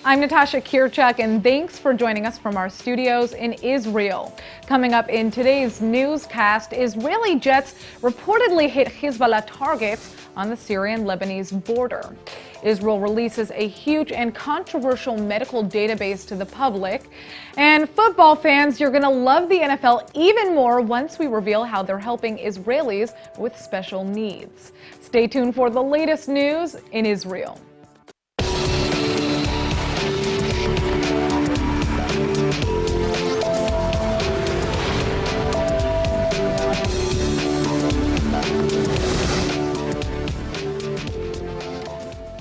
I'm Natasha Kirchuk, and thanks for joining us from our studios in Israel. Coming up in today's newscast, Israeli jets reportedly hit Hezbollah targets on the Syrian-Lebanese border. Israel releases a huge and controversial medical database to the public. And football fans, you're going to love the NFL even more once we reveal how they're helping Israelis with special needs. Stay tuned for the latest news in Israel.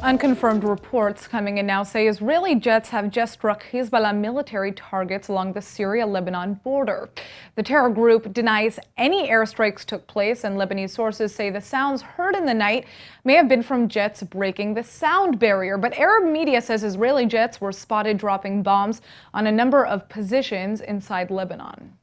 Unconfirmed reports coming in now say Israeli jets have just struck Hezbollah military targets along the Syria-Lebanon border. The terror group denies any airstrikes took place, and Lebanese sources say the sounds heard in the night may have been from jets breaking the sound barrier. But Arab media says Israeli jets were spotted dropping bombs on a number of positions inside Lebanon.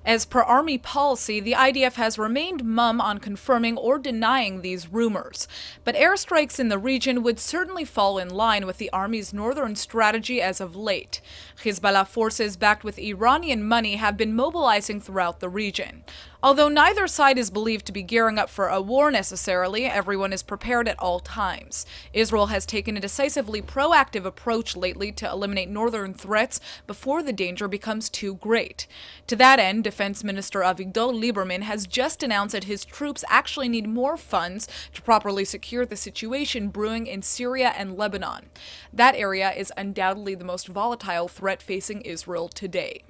As per Army policy, the IDF has remained mum on confirming or denying these rumors. But airstrikes in the region would certainly fall in line with the Army's northern strategy as of late. Hezbollah forces backed with Iranian money have been mobilizing throughout the region. Although neither side is believed to be gearing up for a war necessarily, everyone is prepared at all times. Israel has taken a decisively proactive approach lately to eliminate northern threats before the danger becomes too great. To that end, Defense Minister Avigdor Lieberman has just announced that his troops actually need more funds to properly secure the situation brewing in Syria and Lebanon. That area is undoubtedly the most volatile threat facing Israel today.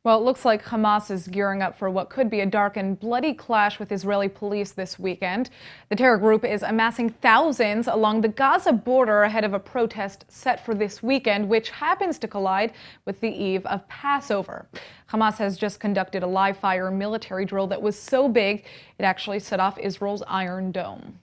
Well, it looks like Hamas is gearing up for what could be a dark and bloody clash with Israeli police this weekend. The terror group is amassing thousands along the Gaza border ahead of a protest set for this weekend, which happens to collide with the eve of Passover. Hamas has just conducted a live-fire military drill that was so big it actually set off Israel's Iron Dome.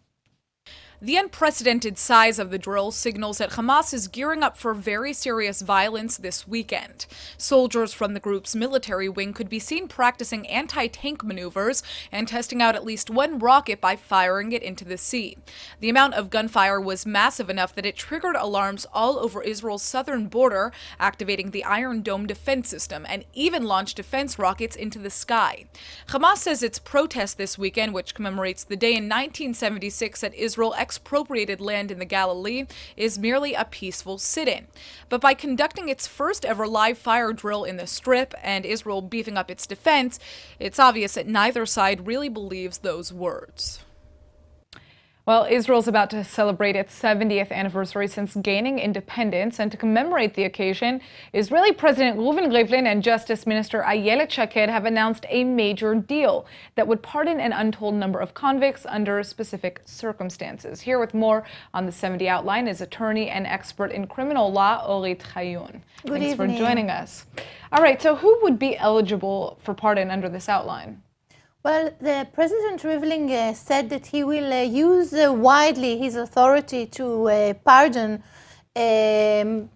The unprecedented size of the drill signals that Hamas is gearing up for very serious violence this weekend. Soldiers from the group's military wing could be seen practicing anti-tank maneuvers and testing out at least one rocket by firing it into the sea. The amount of gunfire was massive enough that it triggered alarms all over Israel's southern border, activating the Iron Dome defense system, and even launched defense rockets into the sky. Hamas says its protest this weekend, which commemorates the day in 1976 that Israel expropriated land in the Galilee, is merely a peaceful sit-in. But by conducting its first ever live fire drill in the Strip and Israel beefing up its defense, it's obvious that neither side really believes those words. Well, Israel's about to celebrate its 70th anniversary since gaining independence, and to commemorate the occasion, Israeli President Reuven Rivlin and Justice Minister Ayelet Shaked have announced a major deal that would pardon an untold number of convicts under specific circumstances. Here with more on the 70 outline is attorney and expert in criminal law, Orit Chayun. Thanks for joining us. All right, so who would be eligible for pardon under this outline? Well, the President Rivlin said that he will use widely his authority to pardon,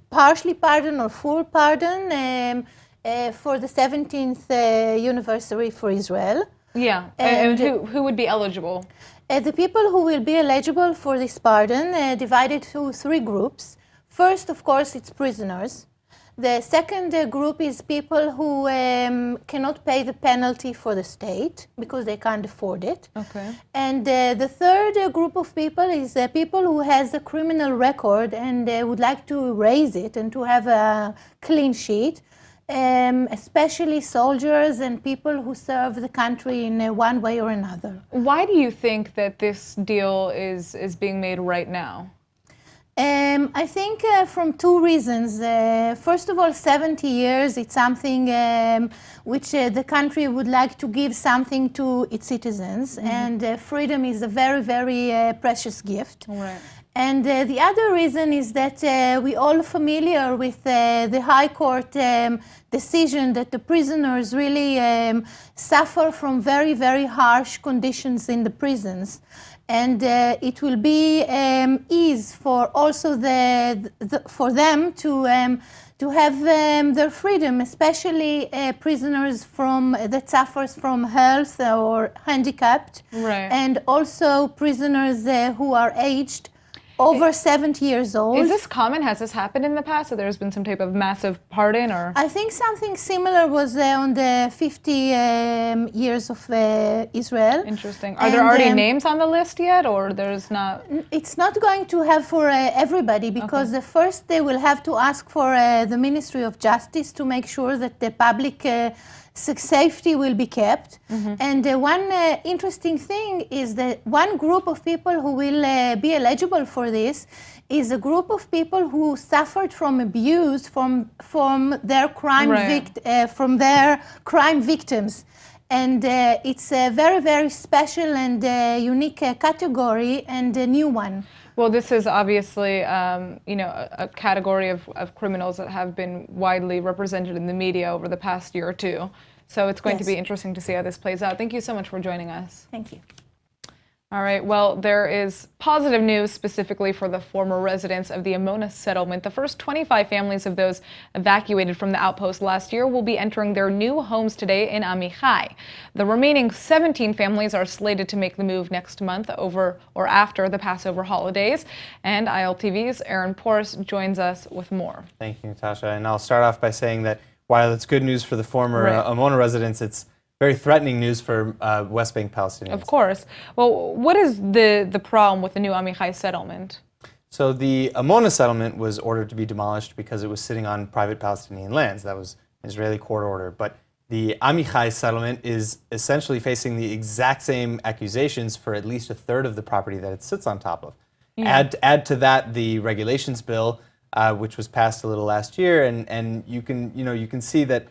partially pardon or full pardon for the 17th anniversary for Israel. Yeah, and who would be eligible? The people who will be eligible for this pardon divided to three groups. First, of course, it's prisoners. The second group is people who cannot pay the penalty for the state because they can't afford it. Okay. And the third group of people is people who has a criminal record and would like to erase it and to have a clean sheet, especially soldiers and people who serve the country in one way or another. Why do you think that this deal is being made right now? I think from two reasons. First of all, 70 years, it's something which the country would like to give something to its citizens, and freedom is a very, very precious gift. Right. And the other reason is that we're all familiar with the High Court decision that the prisoners really suffer from very, very harsh conditions in the prisons. And it will be ease for also for them to have their freedom, especially prisoners that suffers from health or handicapped, right. And also prisoners who are aged over 70 years old. Is this common? Has this happened in the past? So there's been some type of massive pardon, or? I think something similar was on the 50 years of Israel. Interesting. Are there already names on the list yet, or there's not? It's not going to have for everybody, because the first they will have to ask for the Ministry of Justice to make sure that the public safety will be kept. And one interesting thing is that one group of people who will be eligible for this is a group of people who suffered from abuse from their from their crime victims. And it's a very, very special and unique category, and a new one. Well, this is obviously, a category of criminals that have been widely represented in the media over the past year or two. So it's going to be interesting to see how this plays out. Thank you so much for joining us. Thank you. All right, well, there is positive news specifically for the former residents of the Omona settlement. The first 25 families of those evacuated from the outpost last year will be entering their new homes today in Amichai. The remaining 17 families are slated to make the move next month, over or after the Passover holidays. And ILTV's Aaron Porras joins us with more. Thank you, Natasha. And I'll start off by saying that while it's good news for the former Omona residents, it's very threatening news for West Bank Palestinians. Of course. Well, what is the problem with the new Amichai settlement? So the Omona settlement was ordered to be demolished because it was sitting on private Palestinian lands. That was an Israeli court order. But the Amichai settlement is essentially facing the exact same accusations for at least a third of the property that it sits on top of. Yeah. Add to that the regulations bill, which was passed a little last year, and you can see that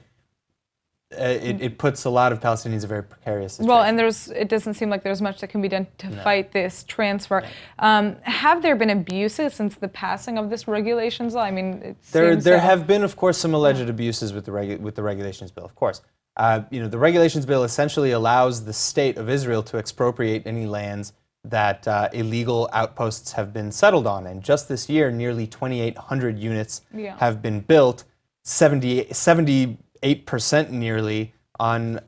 it puts a lot of Palestinians in a very precarious situation. Well, and it doesn't seem like there's much that can be done to fight this transfer. Have there been abuses since the passing of this regulations law? I mean, it seems there have been, of course, some alleged abuses with the regulations bill. Of course, the regulations bill essentially allows the state of Israel to expropriate any lands that illegal outposts have been settled on, and just this year, nearly 2,800 units have been built. 78% nearly on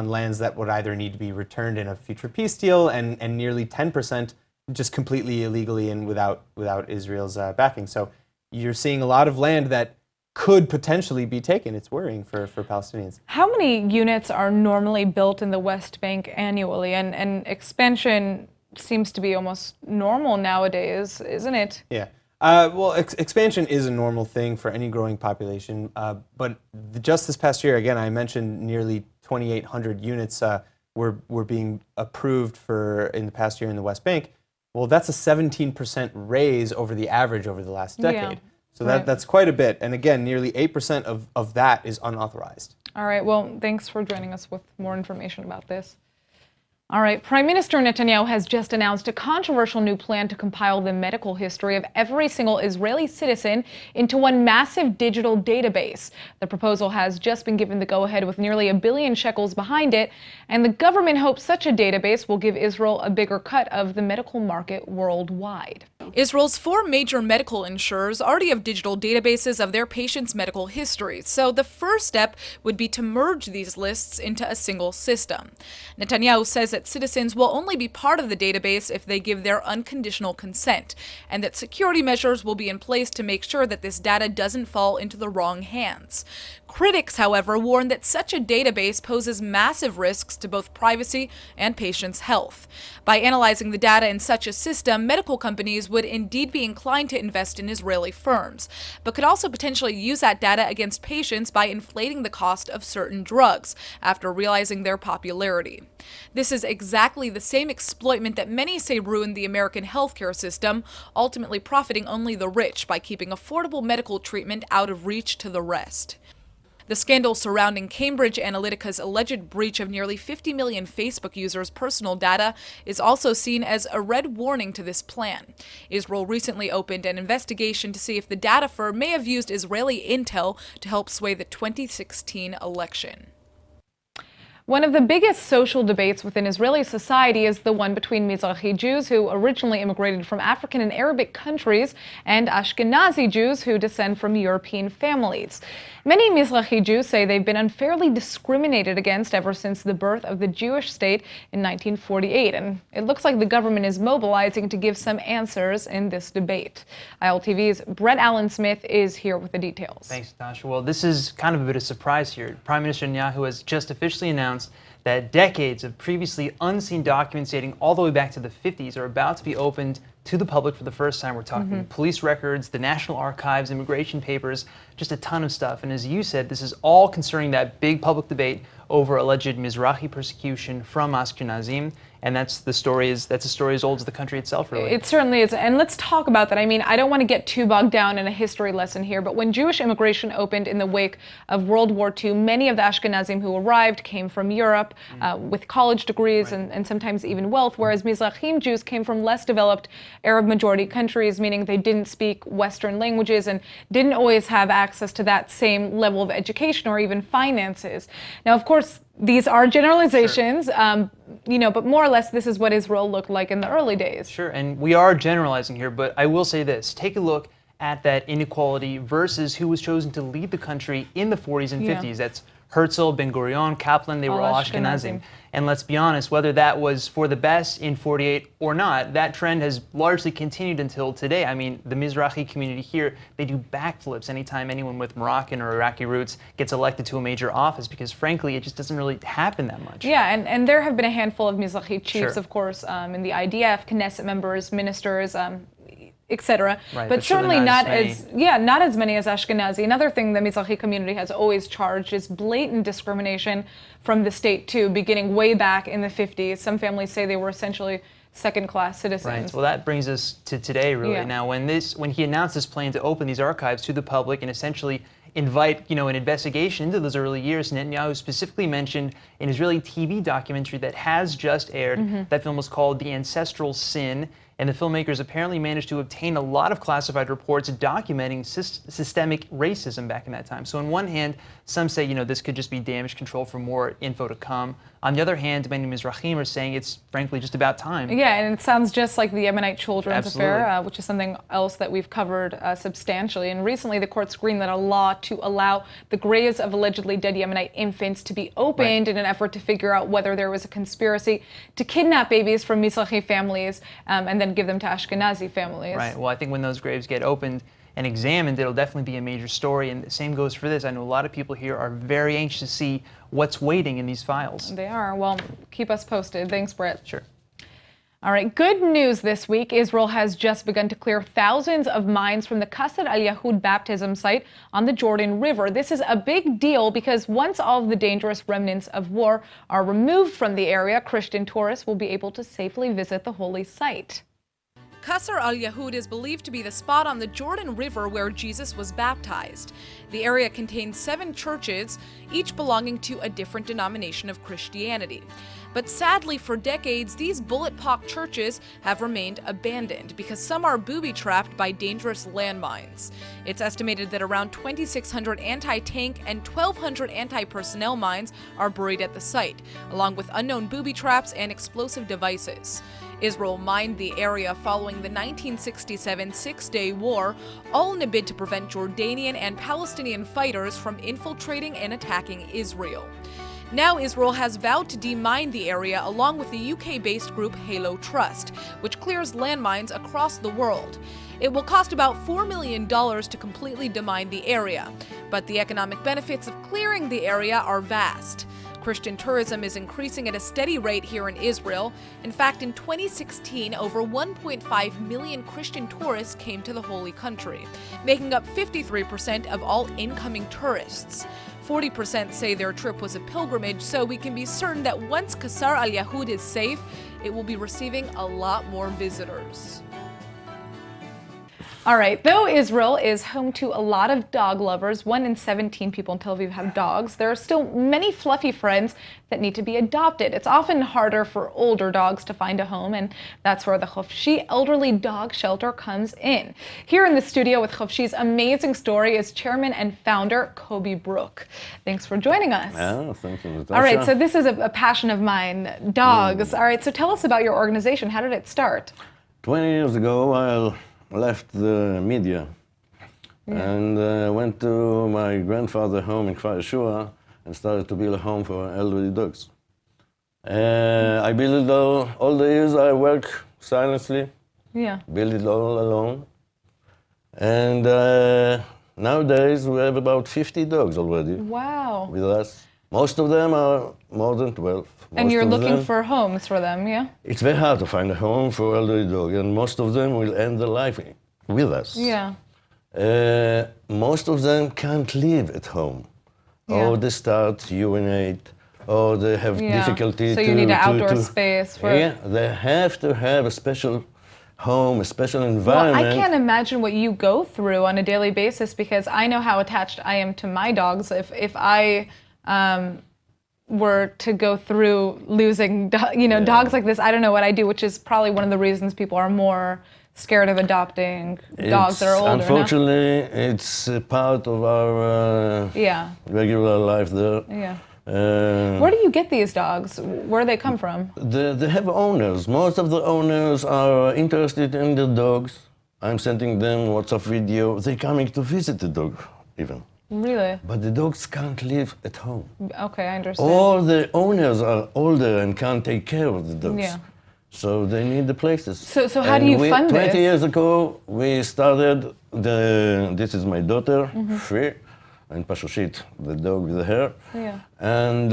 lands that would either need to be returned in a future peace deal, and nearly 10% just completely illegally and without Israel's backing. So you're seeing a lot of land that could potentially be taken. It's worrying for Palestinians. How many units are normally built in the West Bank annually? And expansion seems to be almost normal nowadays, isn't it? Yeah. Well, expansion is a normal thing for any growing population, but just this past year, again, I mentioned nearly 2,800 units were being approved in the past year in the West Bank. Well, that's a 17% raise over the average over the last decade. So that's quite a bit. And again, nearly 8% of that is unauthorized. All right. Well, thanks for joining us with more information about this. All right, Prime Minister Netanyahu has just announced a controversial new plan to compile the medical history of every single Israeli citizen into one massive digital database. The proposal has just been given the go-ahead with nearly $1 billion shekels behind it, and the government hopes such a database will give Israel a bigger cut of the medical market worldwide. Israel's 4 major medical insurers already have digital databases of their patients' medical histories, so the first step would be to merge these lists into a single system. Netanyahu says that citizens will only be part of the database if they give their unconditional consent, and that security measures will be in place to make sure that this data doesn't fall into the wrong hands. Critics, however, warn that such a database poses massive risks to both privacy and patients' health. By analyzing the data in such a system, medical companies would indeed be inclined to invest in Israeli firms, but could also potentially use that data against patients by inflating the cost of certain drugs after realizing their popularity. This is exactly the same exploitment that many say ruined the American healthcare system, ultimately profiting only the rich by keeping affordable medical treatment out of reach to the rest. The scandal surrounding Cambridge Analytica's alleged breach of nearly 50 million Facebook users' personal data is also seen as a red warning to this plan. Israel recently opened an investigation to see if the data firm may have used Israeli intel to help sway the 2016 election. One of the biggest social debates within Israeli society is the one between Mizrahi Jews who originally immigrated from African and Arabic countries and Ashkenazi Jews who descend from European families. Many Mizrahi Jews say they've been unfairly discriminated against ever since the birth of the Jewish state in 1948, and it looks like the government is mobilizing to give some answers in this debate. ILTV's Brett Allen Smith is here with the details. Thanks, Natasha. Well, this is kind of a bit of a surprise here. Prime Minister Netanyahu has just officially announced that decades of previously unseen documents dating all the way back to the 50s are about to be opened to the public for the first time. We're talking police records, the National Archives, immigration papers, just a ton of stuff. And as you said, this is all concerning that big public debate over alleged Mizrahi persecution from Ashkenazim. And that's a story as old as the country itself, really. It certainly is. And let's talk about that. I mean, I don't want to get too bogged down in a history lesson here, but when Jewish immigration opened in the wake of World War II, many of the Ashkenazim who arrived came from Europe with college degrees and sometimes even wealth, whereas Mizrahim Jews came from less developed Arab-majority countries, meaning they didn't speak Western languages and didn't always have access to that same level of education or even finances. Now, of course, these are generalizations, sure. But more or less this is what Israel looked like in the early days. Sure, and we are generalizing here, but I will say this. Take a look at that inequality versus who was chosen to lead the country in the 40s and 50s. That's Herzl, Ben-Gurion, Kaplan, they were all Ashkenazim. And let's be honest, whether that was for the best in 48 or not, that trend has largely continued until today. I mean, the Mizrahi community here, they do backflips anytime anyone with Moroccan or Iraqi roots gets elected to a major office because, frankly, it just doesn't really happen that much. Yeah, and there have been a handful of Mizrahi chiefs, sure. of course, in the IDF, Knesset members, ministers, etc. Right, but certainly not not as many as Ashkenazi. Another thing the Mizrahi community has always charged is blatant discrimination from the state too, beginning way back in the 50s. Some families say they were essentially second-class citizens. Right. Well, that brings us to today, really. Yeah. Now, when he announced this plan to open these archives to the public and essentially invite, an investigation into those early years, Netanyahu specifically mentioned an Israeli TV documentary that has just aired. That film was called The Ancestral Sin. And the filmmakers apparently managed to obtain a lot of classified reports documenting systemic racism back in that time. So on one hand, some say, this could just be damage control for more info to come. On the other hand, many Mizrahim are saying it's frankly just about time. Yeah, and it sounds just like the Yemenite children's Absolutely. affair, which is something else that we've covered substantially. And recently the court screened a law to allow the graves of allegedly dead Yemenite infants to be opened in an effort to figure out whether there was a conspiracy to kidnap babies from Mizrahi families and then give them to Ashkenazi families. Right. Well, I think when those graves get opened and examined, it'll definitely be a major story. And the same goes for this. I know a lot of people here are very anxious to see what's waiting in these files. They are. Well, keep us posted. Thanks, Brett. Sure. All right, good news this week. Israel has just begun to clear thousands of mines from the Qasr al-Yahud baptism site on the Jordan River. This is a big deal because once all of the dangerous remnants of war are removed from the area, Christian tourists will be able to safely visit the holy site. Qasr al-Yahud is believed to be the spot on the Jordan River where Jesus was baptized. The area contains 7 churches, each belonging to a different denomination of Christianity. But sadly, for decades, these bullet-pocked churches have remained abandoned because some are booby-trapped by dangerous landmines. It's estimated that around 2,600 anti-tank and 1,200 anti-personnel mines are buried at the site, along with unknown booby traps and explosive devices. Israel mined the area following the 1967 Six-Day War, all in a bid to prevent Jordanian and Palestinian fighters from infiltrating and attacking Israel. Now Israel has vowed to demine the area along with the UK-based group Halo Trust, which clears landmines across the world. It will cost about $4 million to completely demine the area, but the economic benefits of clearing the area are vast. Christian tourism is increasing at a steady rate here in Israel. In fact, in 2016, over 1.5 million Christian tourists came to the holy country, making up 53% of all incoming tourists. 40% say their trip was a pilgrimage, so we can be certain that once Qasr al-Yahud is safe, it will be receiving a lot more visitors. All right, though Israel is home to a lot of dog lovers, 1 in 17 people in Tel Aviv have dogs, there are still many fluffy friends that need to be adopted. It's often harder for older dogs to find a home, and that's where the Hoofshe Elderly Dog Shelter comes in. Here in the studio with Hoofshe's amazing story is chairman and founder Kobe Brook. Thanks for joining us. Yeah, thank you, Natasha. All right, so this is a passion of mine, dogs. All right, so tell us about your organization. How did it start? 20 years ago, I left the media and went to my grandfather's home in Kfar Yeshua and started to build a home for elderly dogs. I built it all the years. I work silently, build it all alone. And nowadays we have about 50 dogs already with us. Most of them are more than 12. And you're looking for homes for them, yeah? It's very hard to find a home for elderly dogs, and most of them will end their life with us. Yeah. Most of them can't live at home. Or they start urinate, or they have difficulty so you need an outdoor space for... Yeah, they have to have a special home, a special environment. Well, I can't imagine what you go through on a daily basis, because I know how attached I am to my dogs. If I were to go through losing, dogs like this, I don't know what I do, which is probably one of the reasons people are more scared of adopting dogs that are older. Unfortunately, it's a part of our regular life there. Yeah. Where do you get these dogs? Where do they come from? They have owners. Most of the owners are interested in the dogs. I'm sending them WhatsApp video. They're coming to visit the dog, even. Really? But the dogs can't live at home. Okay, I understand. All the owners are older and can't take care of the dogs. Yeah. So they need the places. So how do you fund 20 this? years ago, we started this is my daughter, Free, and Pashoshit, the dog with the hair. Yeah. And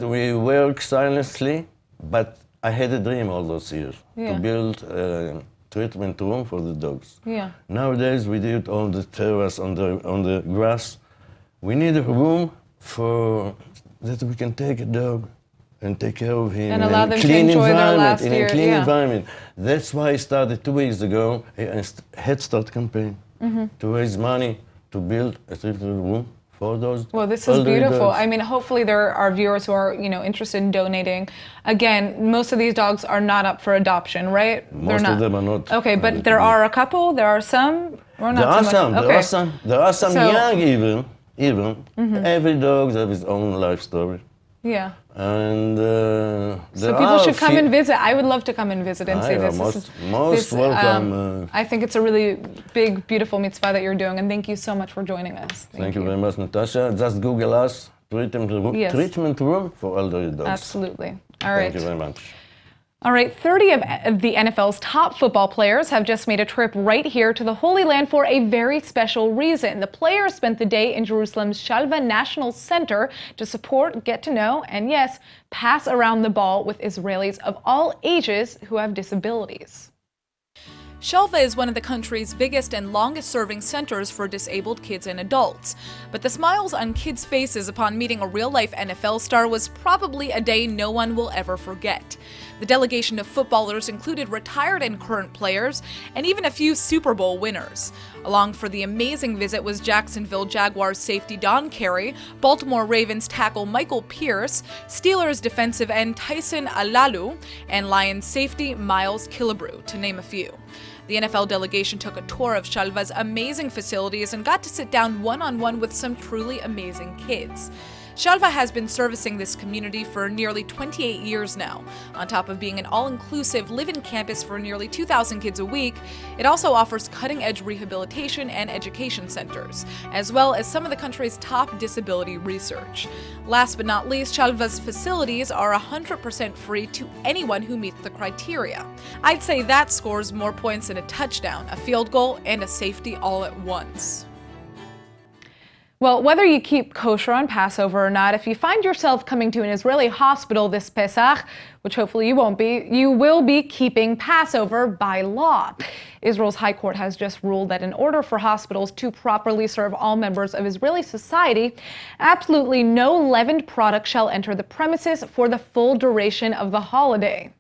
we work silently, but I had a dream all those years to build a treatment room for the dogs. Yeah. Nowadays we do it on the terrace, on the grass. We need a room for that we can take a dog and take care of him and allow them to clean enjoy their last in year. a clean environment. That's why I started 2 weeks ago a Head Start campaign to raise money to build a treatment room for those. Well, this is beautiful. Dogs. I mean, hopefully there are viewers who are, interested in donating. Again, most of these dogs are not up for adoption, right? Most of them are not. Okay, but there are a couple. There are some. Or not There are some. There are some young even. Every dog has his own life story. Yeah. And so people should come and visit. I would love to come and visit and see this. Most welcome. I think it's a really big, beautiful mitzvah that you're doing, and thank you so much for joining us. Thank you very much, Natasha. Just Google us, treatment room for elderly dogs. Absolutely. All right. Thank you very much. All right, 30 of the NFL's top football players have just made a trip right here to the Holy Land for a very special reason. The players spent the day in Jerusalem's Shalva National Center to support, get to know, and yes, pass around the ball with Israelis of all ages who have disabilities. Shalva is one of the country's biggest and longest-serving centers for disabled kids and adults. But the smiles on kids' faces upon meeting a real-life NFL star was probably a day no one will ever forget. The delegation of footballers included retired and current players, and even a few Super Bowl winners. Along for the amazing visit was Jacksonville Jaguars safety Don Carey, Baltimore Ravens tackle Michael Pierce, Steelers defensive end Tyson Alalu, and Lions safety Miles Killebrew, to name a few. The NFL delegation took a tour of Shalva's amazing facilities and got to sit down one-on-one with some truly amazing kids. Shalva has been servicing this community for nearly 28 years now. On top of being an all-inclusive live-in campus for nearly 2,000 kids a week, it also offers cutting-edge rehabilitation and education centers, as well as some of the country's top disability research. Last but not least, Shalva's facilities are 100% free to anyone who meets the criteria. I'd say that scores more points than a touchdown, a field goal, and a safety all at once. Well, whether you keep kosher on Passover or not, if you find yourself coming to an Israeli hospital this Pesach, which hopefully you won't be, you will be keeping Passover by law. Israel's High Court has just ruled that in order for hospitals to properly serve all members of Israeli society, absolutely no leavened product shall enter the premises for the full duration of the holiday.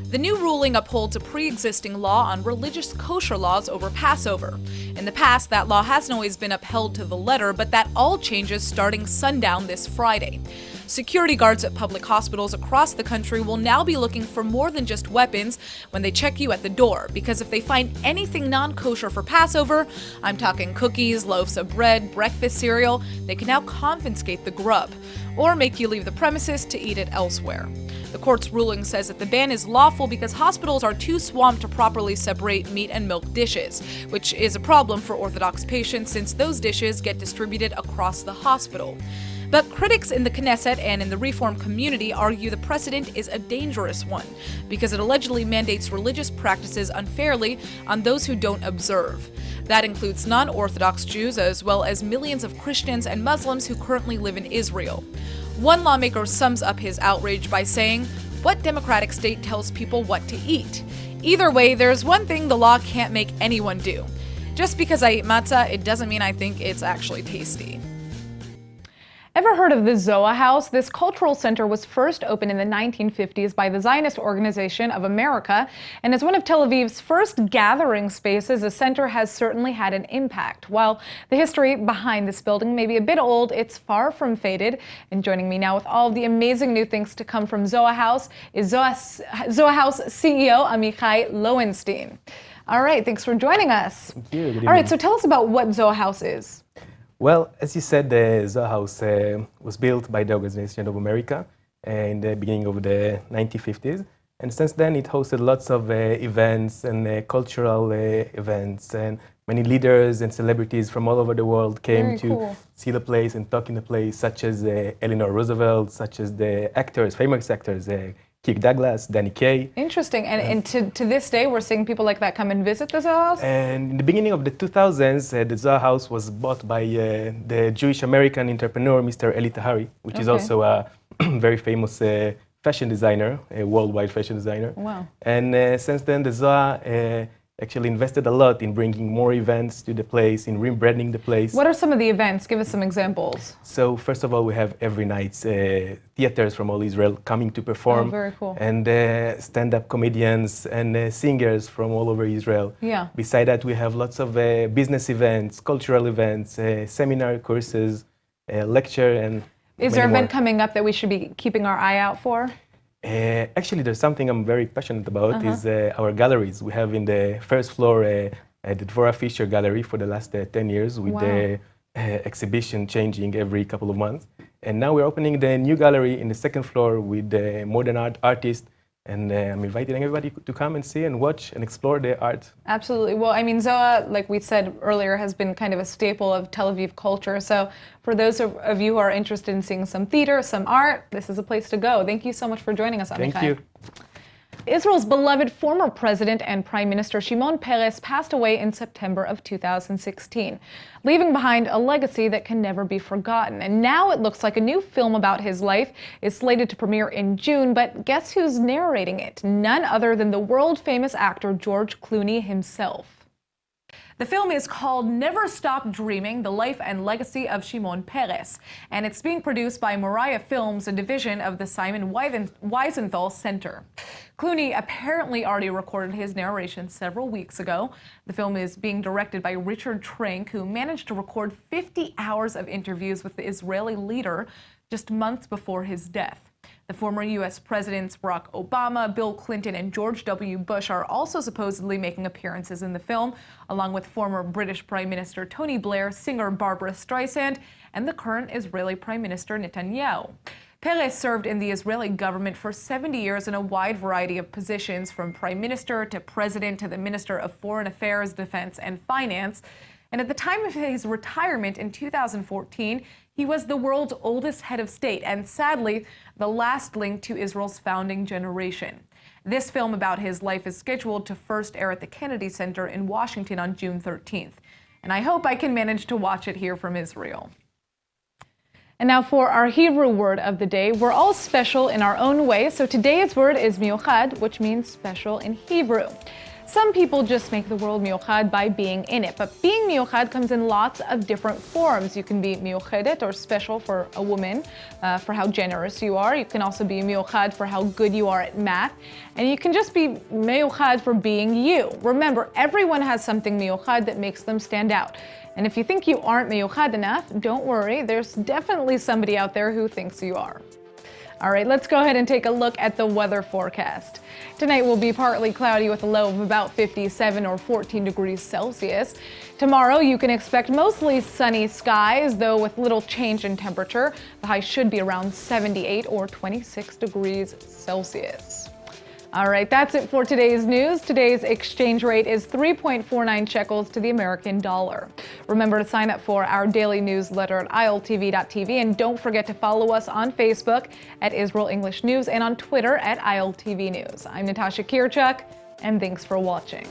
The new ruling upholds a pre-existing law on religious kosher laws over Passover. In the past, that law hasn't always been upheld to the letter, but that all changes starting sundown this Friday. Security guards at public hospitals across the country will now be looking for more than just weapons when they check you at the door, because if they find anything non-kosher for Passover, I'm talking cookies, loaves of bread, breakfast cereal, they can now confiscate the grub, or make you leave the premises to eat it elsewhere. The court's ruling says that the ban is lawful because hospitals are too swamped to properly separate meat and milk dishes, which is a problem for Orthodox patients since those dishes get distributed across the hospital. But critics in the Knesset and in the Reform community argue the precedent is a dangerous one because it allegedly mandates religious practices unfairly on those who don't observe. That includes non-Orthodox Jews as well as millions of Christians and Muslims who currently live in Israel. One lawmaker sums up his outrage by saying, "What democratic state tells people what to eat?" Either way, there's one thing the law can't make anyone do. Just because I eat matzah, it doesn't mean I think it's actually tasty. Ever heard of the ZOA House? This cultural center was first opened in the 1950s by the Zionist Organization of America, and as one of Tel Aviv's first gathering spaces, the center has certainly had an impact. While the history behind this building may be a bit old, it's far from faded. And joining me now with all of the amazing new things to come from ZOA House is ZOA House CEO Amichai Lowenstein. All right, thanks for joining us. Thank you. Good evening. All right, so tell us about what ZOA House is. Well, as you said, the ZOA House was built by the Organization of America in the beginning of the 1950s. And since then, it hosted lots of events and cultural events. And many leaders and celebrities from all over the world came to see the place and talk in the place, such as Eleanor Roosevelt, such as the actors, famous actors, Kirk Douglas, Danny Kaye. Interesting. And to this day, we're seeing people like that come and visit the ZOA House? And in the beginning of the 2000s, the ZOA House was bought by the Jewish-American entrepreneur, Mr. Eli Tahari, which is also a very famous fashion designer, a worldwide fashion designer. Wow. And since then, the ZOA actually invested a lot in bringing more events to the place, in rebranding the place. What are some of the events? Give us some examples. So first of all, we have every night theaters from all Israel coming to perform. Oh, very cool. And stand-up comedians and singers from all over Israel. Yeah. Beside that, we have lots of business events, cultural events, seminar courses, lecture, and Is there an many event more. coming up that we should be keeping our eye out for? Actually, there's something I'm very passionate about, is our galleries. We have in the first floor the Dvorah Fisher Gallery for the last 10 years with the exhibition changing every couple of months. And now we're opening the new gallery in the second floor with the modern art artists. And I'm inviting everybody to come and see and watch and explore the art. Absolutely. Well, I mean, ZOA, like we said earlier, has been kind of a staple of Tel Aviv culture. So for those of you who are interested in seeing some theater, some art, this is a place to go. Thank you so much for joining us, Amichai. Thank you. Israel's beloved former president and Prime Minister Shimon Peres passed away in September of 2016, leaving behind a legacy that can never be forgotten. And now it looks like a new film about his life is slated to premiere in June, but guess who's narrating it? None other than the world-famous actor George Clooney himself. The film is called Never Stop Dreaming, The Life and Legacy of Shimon Peres, and it's being produced by Moriah Films, a division of the Simon Wiesenthal Center. Clooney apparently already recorded his narration several weeks ago. The film is being directed by Richard Trank, who managed to record 50 hours of interviews with the Israeli leader just months before his death. The former U.S. presidents Barack Obama, Bill Clinton, and George W. Bush are also supposedly making appearances in the film, along with former British Prime Minister Tony Blair, singer Barbara Streisand, and the current Israeli Prime Minister Netanyahu. Peres served in the Israeli government for 70 years in a wide variety of positions, from prime minister to president to the Minister of Foreign Affairs, Defense, and Finance. And at the time of his retirement in 2014, he was the world's oldest head of state and, sadly, the last link to Israel's founding generation. This film about his life is scheduled to first air at the Kennedy Center in Washington on June 13th. And I hope I can manage to watch it here from Israel. And now for our Hebrew word of the day. We're all special in our own way, so today's word is miuchad, which means special in Hebrew. Some people just make the world miuchad by being in it, but being miuchad comes in lots of different forms. You can be miuchedet, or special for a woman, for how generous you are. You can also be miuchad for how good you are at math. And you can just be miuchad for being you. Remember, everyone has something miuchad that makes them stand out. And if you think you aren't miuchad enough, don't worry, there's definitely somebody out there who thinks you are. All right, let's go ahead and take a look at the weather forecast. Tonight will be partly cloudy with a low of about 57 or 14 degrees Celsius. Tomorrow you can expect mostly sunny skies, though with little change in temperature. The high should be around 78 or 26 degrees Celsius. All right, that's it for today's news. Today's exchange rate is 3.49 shekels to the American dollar. Remember to sign up for our daily newsletter at iltv.tv, and don't forget to follow us on Facebook at Israel English News and on Twitter at ILTV News. I'm Natasha Kirchuk, and thanks for watching.